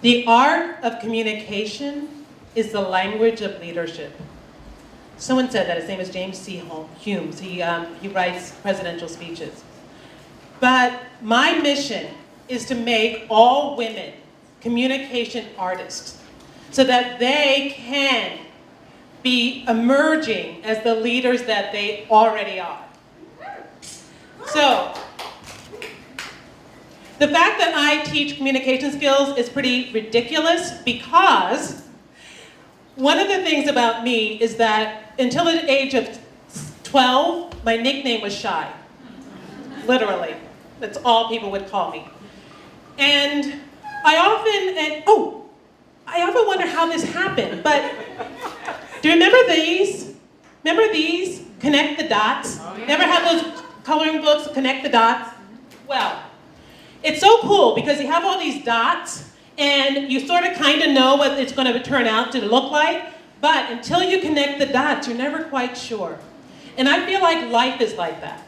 The art of communication is the language of leadership. Someone said that. His name is James C. Humes. He writes presidential speeches. But my mission is to make all women communication artists so that they can be emerging as the leaders that they already are. So, the fact that I teach communication skills is pretty ridiculous because one of the things about me is that until the age of 12, my nickname was Shy. Literally. That's all people would call me. And I often wonder how this happened, but do you remember these? Remember these? Connect the dots? Oh, yeah. Never had those coloring books, connect the dots? Well, it's so cool because you have all these dots and you sort of kind of know what it's going to turn out to look like, but until you connect the dots, you're never quite sure. And I feel like life is like that.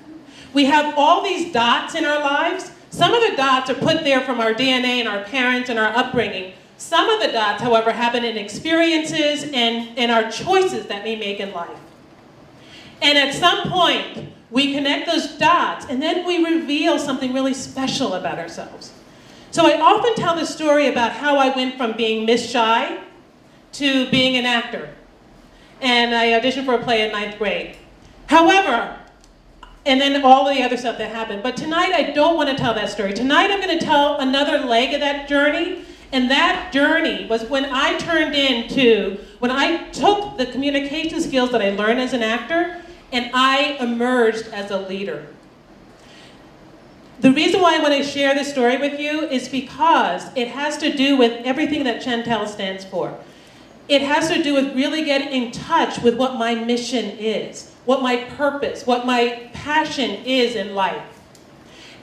We have all these dots in our lives. Some of the dots are put there from our DNA and our parents and our upbringing. Some of the dots, however, happen in experiences and our choices that we make in life. And at some point, we connect those dots and then we reveal something really special about ourselves. So I often tell the story about how I went from being Miss Shy to being an actor. And I auditioned for a play in 9th grade. However, and then all of the other stuff that happened. But tonight I don't want to tell that story. Tonight I'm going to tell another leg of that journey. And that journey was when I took the communication skills that I learned as an actor and I emerged as a leader. The reason why I want to share this story with you is because it has to do with everything that Chantel stands for. It has to do with really getting in touch with what my mission is, what my purpose, what my passion is in life.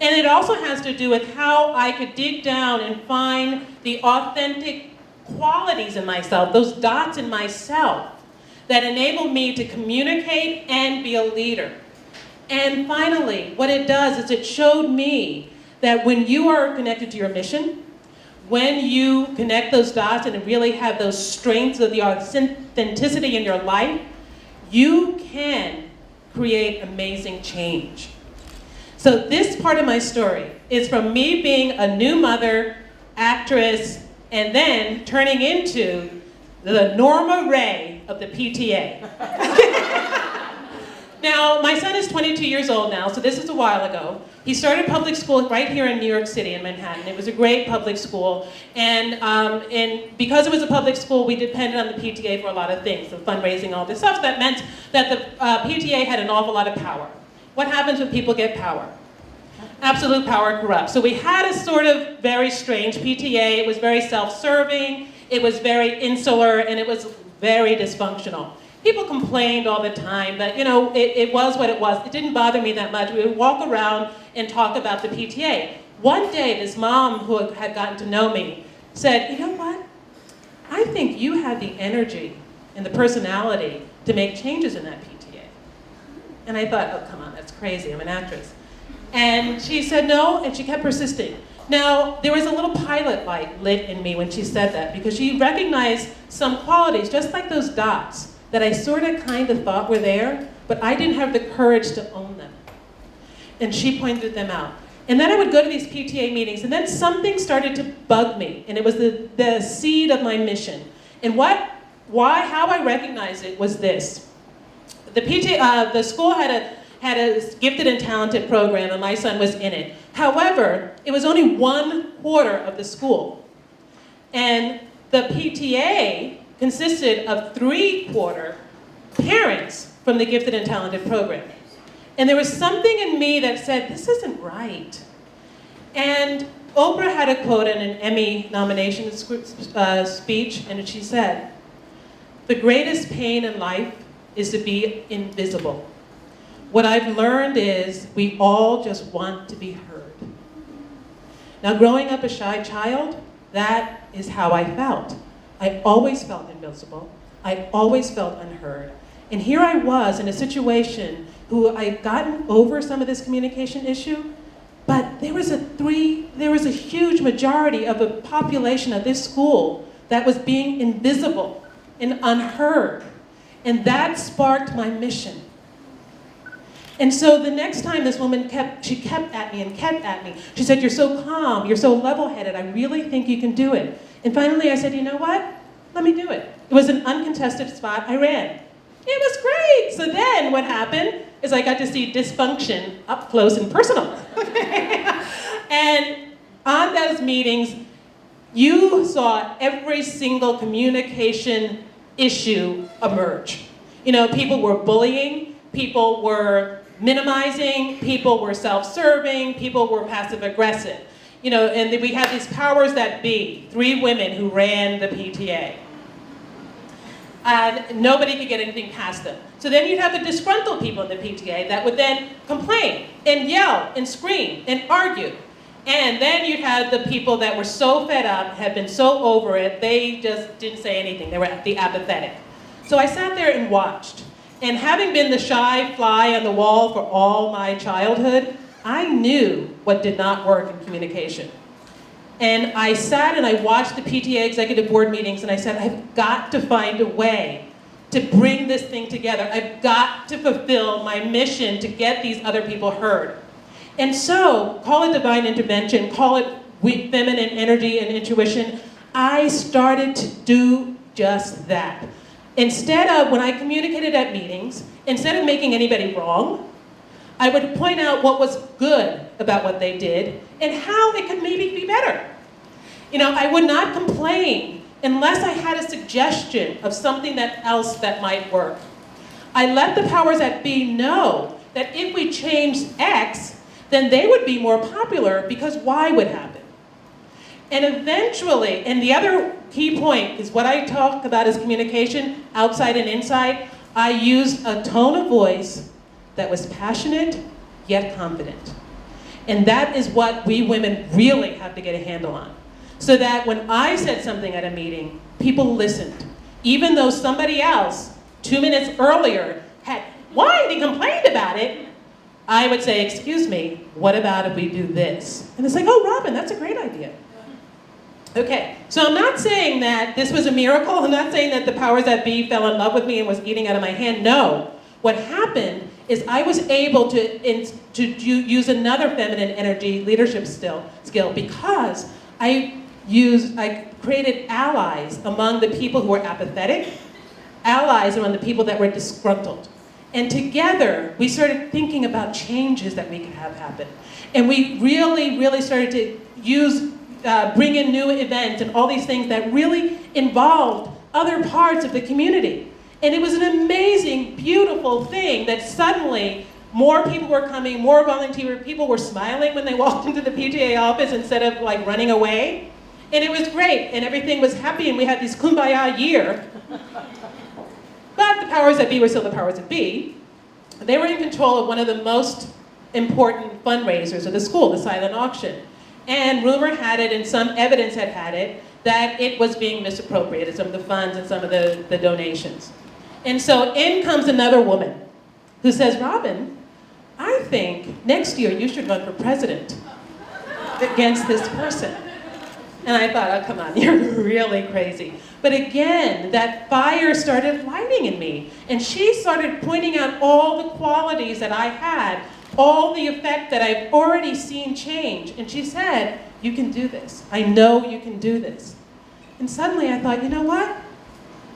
And it also has to do with how I could dig down and find the authentic qualities in myself, those dots in myself that enable me to communicate and be a leader. And finally, what it does is it showed me that when you are connected to your mission, when you connect those dots and really have those strengths of the authenticity in your life, you can create amazing change. So this part of my story is from me being a new mother, actress, and then turning into the Norma Ray of the PTA. Now, my son is 22 years old now, so this is a while ago. He started public school right here in New York City, in Manhattan. It was a great public school, and because it was a public school, we depended on the PTA for a lot of things, the fundraising, all this stuff. That meant that the PTA had an awful lot of power. What happens when people get power? Absolute power corrupts. So we had a sort of very strange PTA. It was very self-serving, it was very insular, and it was very dysfunctional. People complained all the time, but you know, it was what it was. It didn't bother me that much. We would walk around and talk about the PTA. One day, this mom who had gotten to know me said, you know what? I think you have the energy and the personality to make changes in that PTA. And I thought, oh, come on, that's crazy, I'm an actress. And she said no, and she kept persisting. Now, there was a little pilot light lit in me when she said that, because she recognized some qualities, just like those dots, that I sort of kind of thought were there, but I didn't have the courage to own them. And she pointed them out. And then I would go to these PTA meetings, and then something started to bug me, and it was the seed of my mission. And how I recognized it was this. The school had a gifted and talented program, and my son was in it. However, it was only 1/4 of the school. And the PTA consisted of 3/4 parents from the gifted and talented program. And there was something in me that said, this isn't right. And Oprah had a quote in an Emmy nomination speech, and she said, the greatest pain in life is to be invisible. What I've learned is we all just want to be heard. Now, growing up a shy child, that is how I felt. I always felt invisible. I always felt unheard. And here I was in a situation who I'd gotten over some of this communication issue, But there was a huge majority of the population of this school that was being invisible and unheard. And that sparked my mission. And so the next time this woman kept at me and kept at me. She said, "You're so calm, you're so level-headed, I really think you can do it." And finally I said, "You know what? Let me do it." It was an uncontested spot, I ran. It was great. So then what happened is I got to see dysfunction up close and personal. And on those meetings, you saw every single communication issue emerge. You know, people were bullying, people were minimizing, people were self-serving, people were passive-aggressive. You know, and we had these powers that be, 3 women who ran the PTA. And nobody could get anything past them. So then you'd have the disgruntled people in the PTA that would then complain and yell and scream and argue. And then you'd have the people that were so fed up, had been so over it, they just didn't say anything. They were the apathetic. So I sat there and watched. And having been the shy fly on the wall for all my childhood, I knew what did not work in communication. And I sat and I watched the PTA executive board meetings and I said, I've got to find a way to bring this thing together. I've got to fulfill my mission to get these other people heard. And so, call it divine intervention, call it feminine energy and intuition, I started to do just that. Instead of, when I communicated at meetings, instead of making anybody wrong, I would point out what was good about what they did and how it could maybe be better. You know, I would not complain unless I had a suggestion of something else that might work. I let the powers that be know that if we changed X, then they would be more popular because Y would happen. And eventually, and the other key point is what I talk about is communication, outside and inside. I used a tone of voice that was passionate, yet confident. And that is what we women really have to get a handle on. So that when I said something at a meeting, people listened. Even though somebody else, 2 minutes earlier, had whined and complained about it, I would say, excuse me, what about if we do this? And it's like, oh, Robyn, that's a great idea. Okay, so I'm not saying that this was a miracle. I'm not saying that the powers that be fell in love with me and was eating out of my hand. No. What happened is I was able to use another feminine energy leadership skill because I created allies among the people who were apathetic, allies among the people that were disgruntled. And together, we started thinking about changes that we could have happen. And we really, really started to bring in new events and all these things that really involved other parts of the community. And it was an amazing, beautiful thing that suddenly more people were coming, more volunteer people were smiling when they walked into the PTA office instead of like running away. And it was great, and everything was happy, and we had this kumbaya year. But the powers that be were still the powers that be. They were in control of one of the most important fundraisers of the school, the silent auction. And rumor had it, and some evidence had it, that it was being misappropriated, some of the funds and some of the donations. And so in comes another woman who says, Robyn, I think next year you should run for president against this person. And I thought, oh, come on, you're really crazy. But again, that fire started lighting in me. And she started pointing out all the qualities that I had, all the effect that I've already seen change. And she said, you can do this. I know you can do this. And suddenly I thought, you know what?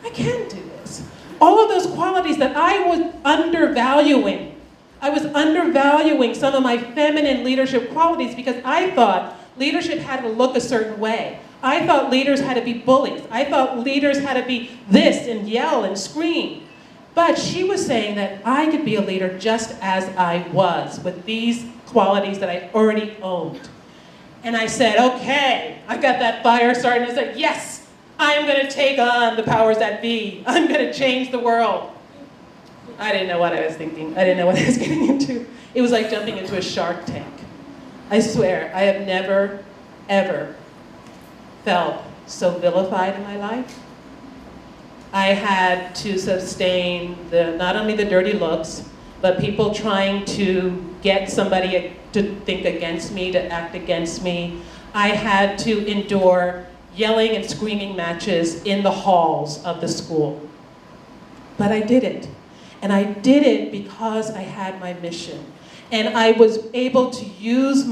I can do this. All of those qualities that I was undervaluing. I was undervaluing some of my feminine leadership qualities because I thought leadership had to look a certain way. I thought leaders had to be bullies. I thought leaders had to be this and yell and scream. But she was saying that I could be a leader just as I was with these qualities that I already owned. And I said, okay, I got that fire starting. I said, yes, I'm going to take on the powers that be. I'm going to change the world. I didn't know what I was thinking. I didn't know what I was getting into. It was like jumping into a shark tank. I swear, I have never, ever felt so vilified in my life. I had to sustain not only the dirty looks, but people trying to get somebody to think against me, to act against me. I had to endure yelling and screaming matches in the halls of the school. But I did it. And I did it because I had my mission. And I was able to use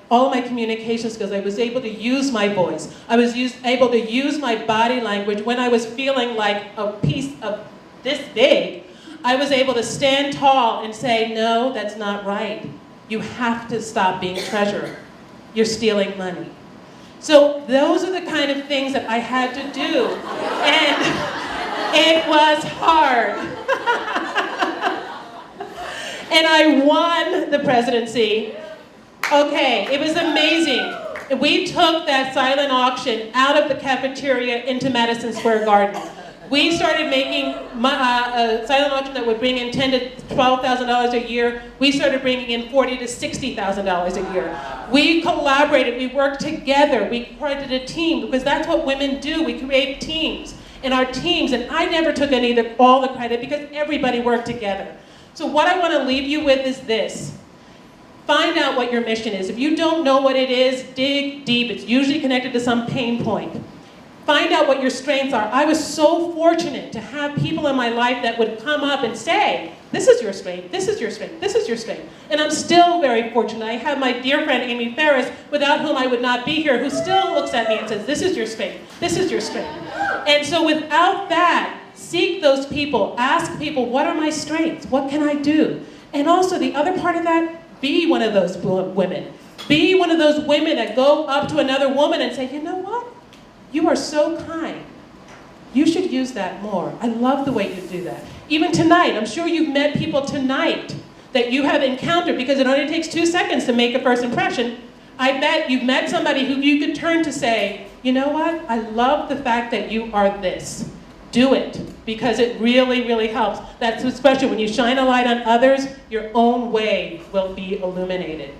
all of my communication skills. I was able to use my voice. I was able to use my body language when I was feeling like a piece of this big. I was able to stand tall and say, no, that's not right. You have to stop being a treasurer. You're stealing money. So those are the kind of things that I had to do. And it was hard. And I won the presidency. Okay, it was amazing. We took that silent auction out of the cafeteria into Madison Square Garden. We started making a silent auction that would bring in $10,000 to $12,000 a year. We started bringing in $40,000 to $60,000 a year. We collaborated, we worked together, we created a team, because that's what women do. We create teams. And our teams, and I never took all the credit because everybody worked together. So what I want to leave you with is this. Find out what your mission is. If you don't know what it is, dig deep. It's usually connected to some pain point. Find out what your strengths are. I was so fortunate to have people in my life that would come up and say, this is your strength, this is your strength, this is your strength. And I'm still very fortunate. I have my dear friend Amy Ferris, without whom I would not be here, who still looks at me and says, this is your strength, this is your strength. And so without that, seek those people, ask people, what are my strengths? What can I do? And also the other part of that, be one of those women. Be one of those women that go up to another woman and say, you know what? You are so kind. You should use that more. I love the way you do that. Even tonight, I'm sure you've met people tonight that you have encountered, because it only takes 2 seconds to make a first impression. I bet you've met somebody who you could turn to say, you know what? I love the fact that you are this. Do it, because it really, really helps. That's especially when you shine a light on others, your own way will be illuminated.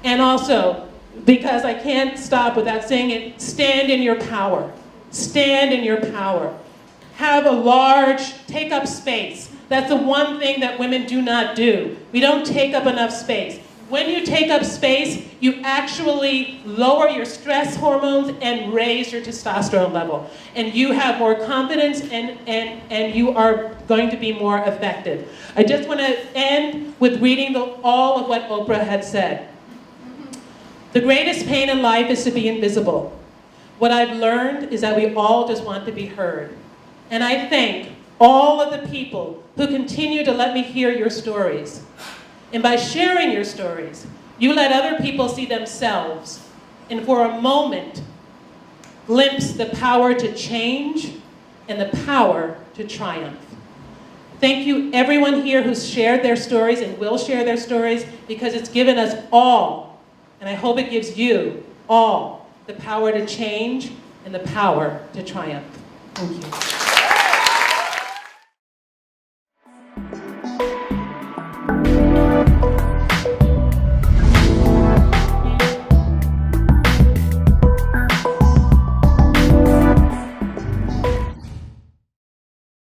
And also, because I can't stop without saying it, stand in your power. Stand in your power. Have a large, take up space. That's the one thing that women do not do. We don't take up enough space. When you take up space, you actually lower your stress hormones and raise your testosterone level. And you have more confidence and you are going to be more effective. I just want to end with reading all of what Oprah had said. The greatest pain in life is to be invisible. What I've learned is that we all just want to be heard. And I thank all of the people who continue to let me hear your stories. And by sharing your stories, you let other people see themselves, and for a moment, glimpse the power to change and the power to triumph. Thank you everyone here who's shared their stories and will share their stories, because it's given us all, and I hope it gives you all, the power to change and the power to triumph. Thank you.